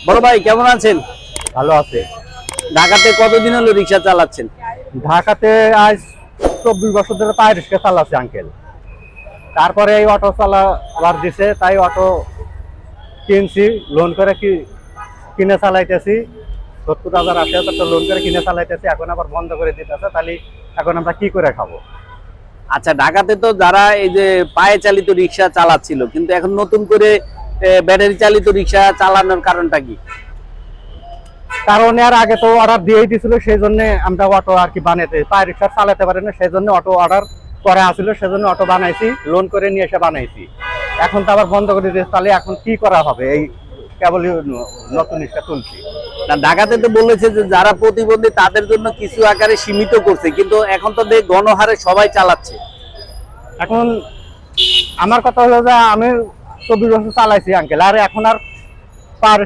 বড় ভাই কেমন আছেন? ভালো আছে। ঢাকাতে কতদিন হলো রিক্সা চালাচ্ছেন? ঢাকাতে আজ 24 বছর ধরে পায়ে রিক্সা চালাচ্ছে আঙ্কেল। তারপরে এই অটো চালাবার দিছে, তাই অটো কিনছি, লোন করে কিনে চালাইতেছি। 70,000 80,000 লোন করে কিনে চালাইতেছি, এখন আবার বন্ধ করে দিতেছে। তাহলে এখন আমরা কি করে খাবো? আচ্ছা, ঢাকাতে তো যারা এই যে পায়ে চালিত রিক্সা চালাচ্ছিল, কিন্তু এখন নতুন করে ব্যাটারি চালিত রিক্সা চালানোর কারণটা কি? কারণ এর আগে তো অর্ডার দিয়েই দিছিল, সেই জন্য আমরা অটো আর কি বানাইতে পায়ে রিক্সা চালাতে পারি না, সেই জন্য অটো অর্ডার করা আসছিল, সেজন্য অটো বানাইছি, লোন করে নিয়ে এসে বানাইছি। এখন তো আবার বন্ধ করে দিয়েছে, তাহলে এখন কি করা হবে? এই কেবলই নতুন রিক্সা তুলছি। না, ঢাকাতে তো বলেছে যে যারা প্রতিবন্ধী তাদের জন্য কিছু আকারে সীমিত করছে, কিন্তু এখন তো দেখ গণহারে সবাই চালাচ্ছে। এখন আমার কথা হলো যে আমি 24 বছর চালাইছি আঙ্কেল, আর এখন আর পার